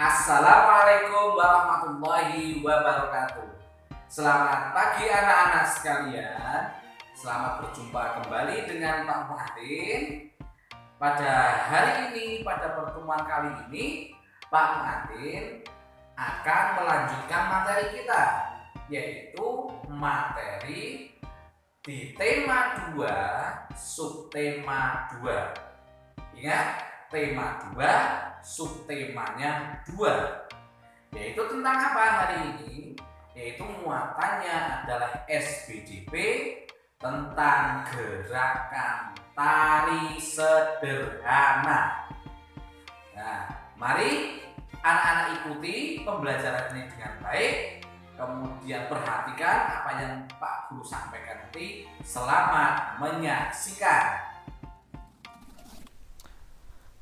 Assalamualaikum warahmatullahi wabarakatuh. Selamat pagi anak-anak sekalian. Selamat berjumpa kembali dengan Pak Muhadin. Pada hari ini, pada pertemuan kali ini, Pak Muhadin akan melanjutkan materi kita, yaitu materi di tema 2, subtema 2. Ingat, tema 2, subtemanya 2. Yaitu tentang apa hari ini? Yaitu muatannya adalah SBDP tentang gerakan tari sederhana. Nah, mari anak-anak ikuti pembelajaran ini dengan baik. Kemudian perhatikan apa yang Pak Guru sampaikan nanti. Selamat menyaksikan.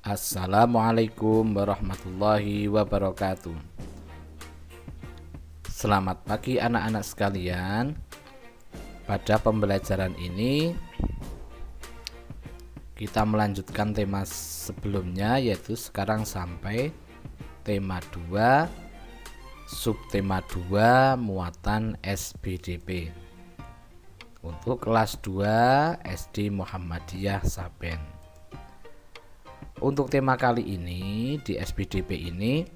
Assalamualaikum warahmatullahi wabarakatuh. Selamat pagi anak-anak sekalian. Pada pembelajaran ini kita melanjutkan tema sebelumnya, yaitu sekarang sampai tema 2, subtema 2, muatan SBDP untuk kelas 2 SD Muhammadiyah Saben. Untuk tema kali ini di SBDP ini,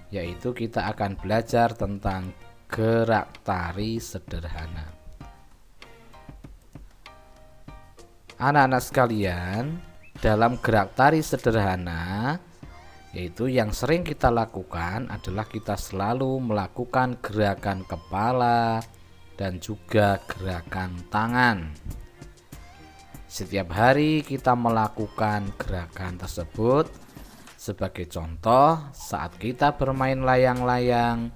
yaitu kita akan belajar tentang gerak tari sederhana. Anak-anak sekalian, dalam gerak tari sederhana, yaitu yang sering kita lakukan adalah kita selalu melakukan gerakan kepala dan juga gerakan tangan. Setiap hari kita melakukan gerakan tersebut. Sebagai contoh, saat kita bermain layang-layang,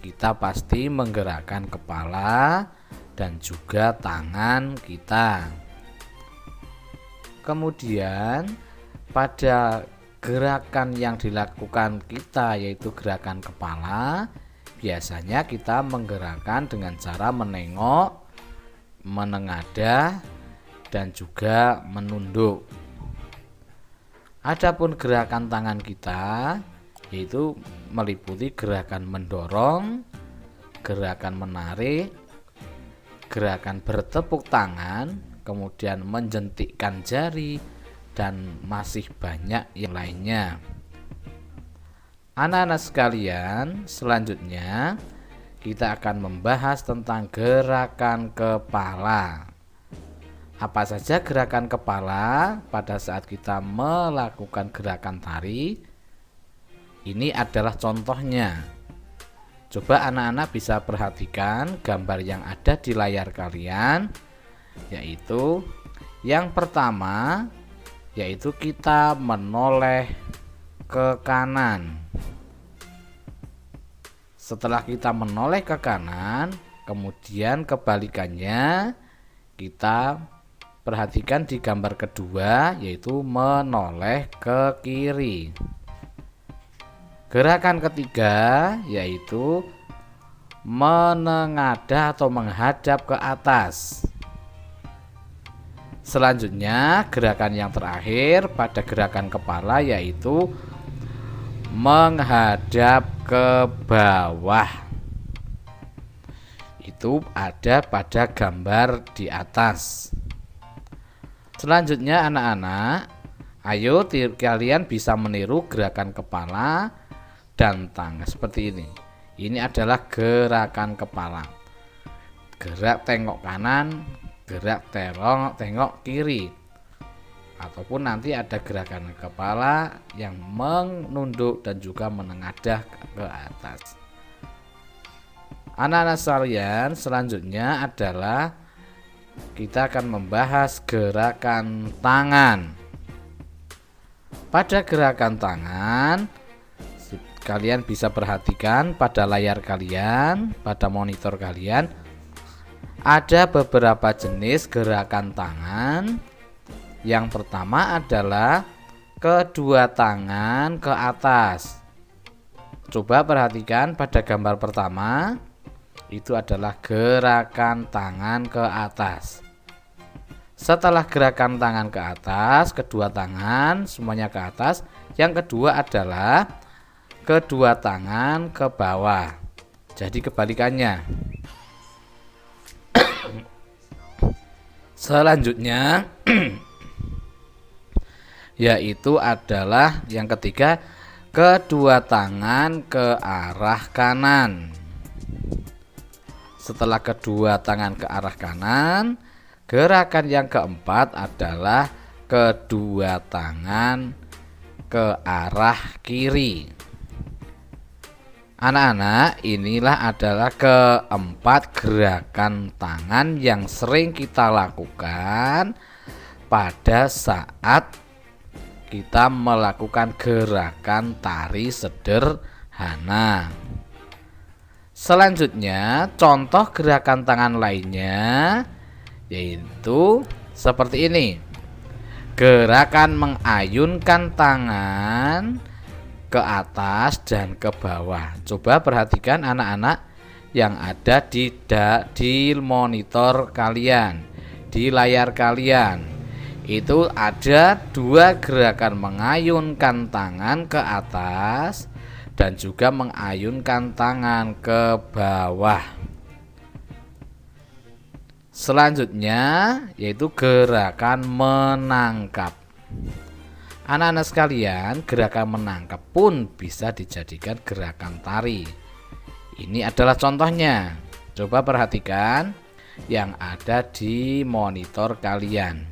kita pasti menggerakkan kepala dan juga tangan kita. Kemudian pada gerakan yang dilakukan kita, yaitu gerakan kepala, biasanya kita menggerakkan dengan cara menengok, menengadah, dan juga menunduk. Adapun gerakan tangan kita yaitu meliputi gerakan mendorong, gerakan menarik, gerakan bertepuk tangan, kemudian menjentikkan jari, dan masih banyak yang lainnya. Anak-anak sekalian, selanjutnya kita akan membahas tentang gerakan kepala. Apa saja gerakan kepala pada saat kita melakukan gerakan tari? Ini adalah contohnya. Coba anak-anak bisa perhatikan gambar yang ada di layar kalian, yaitu yang pertama, yaitu kita menoleh ke kanan. Setelah kita menoleh ke kanan, kemudian kebalikannya kita perhatikan di gambar kedua, yaitu menoleh ke kiri. Gerakan ketiga yaitu menengadah atau menghadap ke atas. Selanjutnya gerakan yang terakhir pada gerakan kepala yaitu menghadap ke bawah. Itu ada pada gambar di atas. Selanjutnya anak-anak, ayo kalian bisa meniru gerakan kepala dan tangan seperti ini. Ini adalah gerakan kepala. Gerak tengok kanan, gerak tengok kiri. Ataupun nanti ada gerakan kepala yang menunduk dan juga menengadah ke atas. Anak-anak sekalian, selanjutnya adalah kita akan membahas gerakan tangan. Pada gerakan tangan, kalian bisa perhatikan pada layar kalian, pada monitor kalian, ada beberapa jenis gerakan tangan. Yang pertama adalah kedua tangan ke atas. Coba perhatikan pada gambar pertama. Itu adalah gerakan tangan ke atas. Setelah gerakan tangan ke atas, kedua tangan semuanya ke atas. Yang kedua adalah kedua tangan ke bawah. Jadi kebalikannya. Selanjutnya yaitu adalah yang ketiga, kedua tangan ke arah kanan. Setelah kedua tangan ke arah kanan, gerakan yang keempat adalah kedua tangan ke arah kiri. Anak-anak, inilah adalah keempat gerakan tangan yang sering kita lakukan pada saat kita melakukan gerakan tari sederhana. Selanjutnya, contoh gerakan tangan lainnya yaitu seperti ini. Gerakan mengayunkan tangan ke atas dan ke bawah. Coba perhatikan anak-anak yang ada di monitor kalian, di layar kalian. Itu ada dua gerakan mengayunkan tangan ke atas dan juga mengayunkan tangan ke bawah. Selanjutnya yaitu gerakan menangkap. Anak-anak sekalian, gerakan menangkap pun bisa dijadikan gerakan tari. Ini adalah contohnya. Coba perhatikan yang ada di monitor kalian.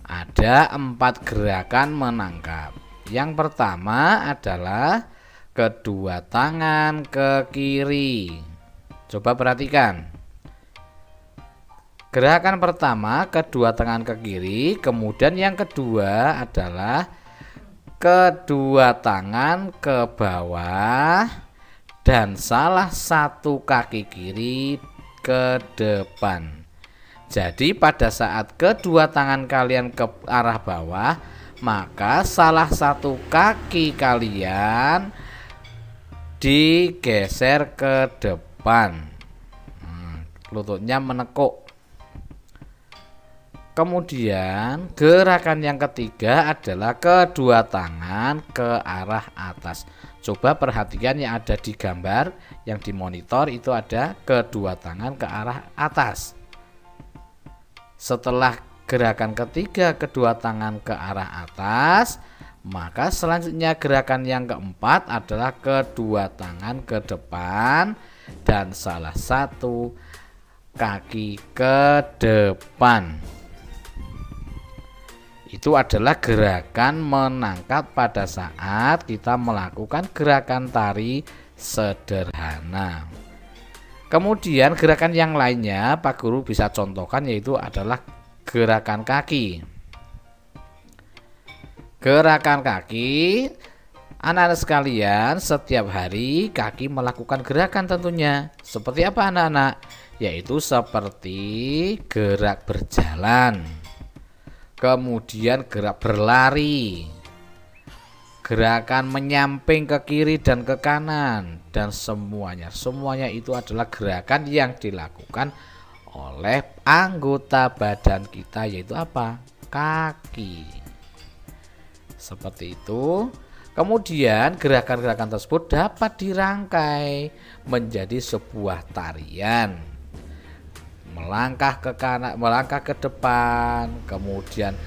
Ada 4 gerakan menangkap. Yang pertama adalah kedua tangan ke kiri. Coba perhatikan. Gerakan pertama kedua tangan ke kiri, kemudian yang kedua adalah kedua tangan ke bawah dan salah satu kaki kiri ke depan. Jadi pada saat kedua tangan kalian ke arah bawah, maka salah satu kaki kalian digeser ke depan. Lututnya menekuk. Kemudian gerakan yang ketiga adalah kedua tangan ke arah atas. Coba perhatikan yang ada di gambar, yang di monitor itu ada kedua tangan ke arah atas. Setelah gerakan ketiga kedua tangan ke arah atas, maka selanjutnya gerakan yang keempat adalah kedua tangan ke depan dan salah satu kaki ke depan. Itu adalah gerakan menangkap pada saat kita melakukan gerakan tari sederhana. Kemudian gerakan yang lainnya Pak Guru bisa contohkan, yaitu adalah gerakan kaki. Gerakan kaki, anak-anak sekalian, setiap hari kaki melakukan gerakan tentunya. Seperti apa anak-anak? Yaitu seperti gerak berjalan, kemudian gerak berlari, gerakan menyamping ke kiri dan ke kanan, dan semuanya itu adalah gerakan yang dilakukan oleh anggota badan kita, yaitu apa? Kaki. Seperti itu. Kemudian gerakan-gerakan tersebut dapat dirangkai menjadi sebuah tarian. Melangkah ke kanan, melangkah ke depan, kemudian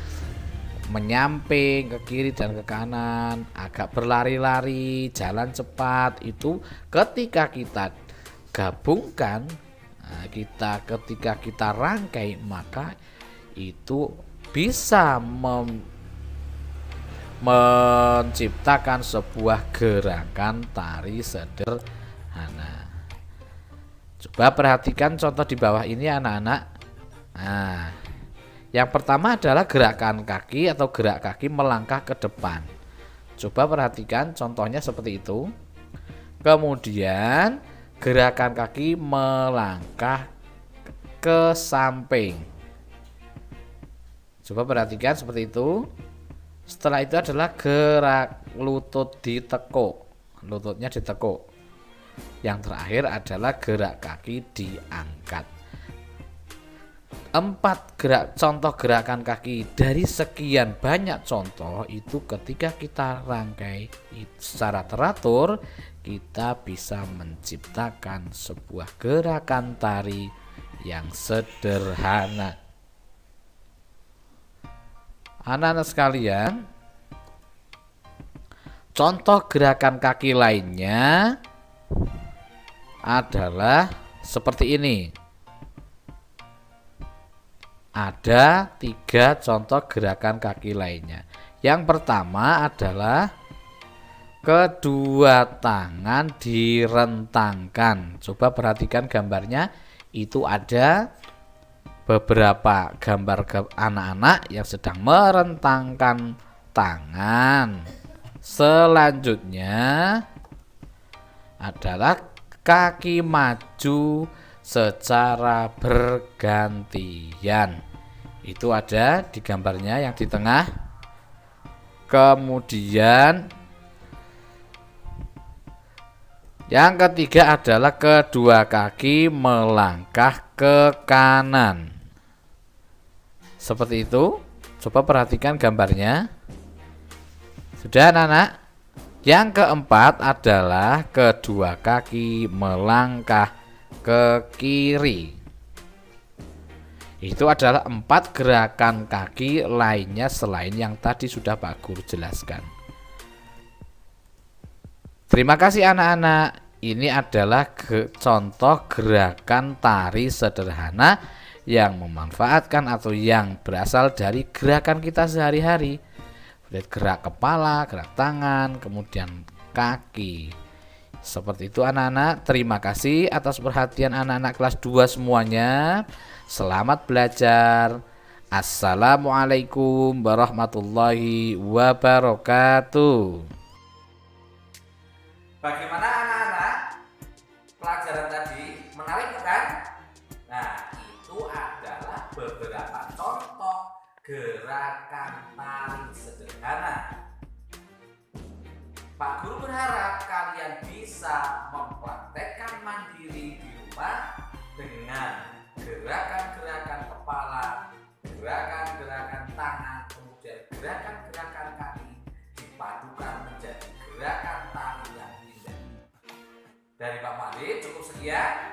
menyamping ke kiri dan ke kanan, agak berlari-lari, jalan cepat. Itu ketika kita gabungkan, ketika kita rangkai, maka itu bisa menciptakan sebuah gerakan tari sederhana. Coba perhatikan contoh di bawah ini anak-anak. Nah, yang pertama adalah gerakan kaki atau gerak kaki melangkah ke depan. Coba perhatikan contohnya seperti itu. Kemudian gerakan kaki melangkah ke samping. Coba perhatikan seperti itu. Setelah itu adalah gerak lutut ditekuk. Lututnya ditekuk. Yang terakhir adalah gerak kaki diangkat. contoh gerakan kaki dari sekian banyak contoh itu ketika kita rangkai secara teratur, kita bisa menciptakan sebuah gerakan tari yang sederhana. Anak-anak sekalian, contoh gerakan kaki lainnya adalah seperti ini. Ada 3 contoh gerakan kaki lainnya. Yang pertama adalah kedua tangan direntangkan. Coba perhatikan gambarnya, itu ada beberapa gambar anak-anak yang sedang merentangkan tangan. Selanjutnya adalah kaki maju secara bergantian. Itu ada di gambarnya yang di tengah. Kemudian yang ketiga adalah kedua kaki melangkah ke kanan. Seperti itu. Coba perhatikan gambarnya. Sudah anak-anak? Yang keempat adalah kedua kaki melangkah ke kiri. Itu adalah 4 gerakan kaki lainnya selain yang tadi sudah Pak Guru jelaskan. Terima kasih anak-anak. Ini adalah contoh gerakan tari sederhana yang memanfaatkan atau yang berasal dari gerakan kita sehari-hari. Gerak kepala, gerak tangan, kemudian kaki. Seperti itu anak-anak. Terima kasih atas perhatian anak-anak kelas 2 semuanya. Selamat belajar. Assalamualaikum warahmatullahi wabarakatuh. Bagaimana anak-anak? Pelajaran tadi menarik bukan? Nah, itu adalah beberapa contoh gerakan tari sederhana. Pak Guru berharap kalian bisa mempraktekkan mandiri di rumah dengan gerakan-gerakan kepala, gerakan-gerakan tangan, kemudian gerakan-gerakan kaki dipadukan menjadi gerakan tari yang indah. Dari Pak Malik cukup sekian.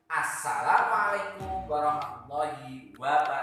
Assalamualaikum warahmatullahi wabarakatuh.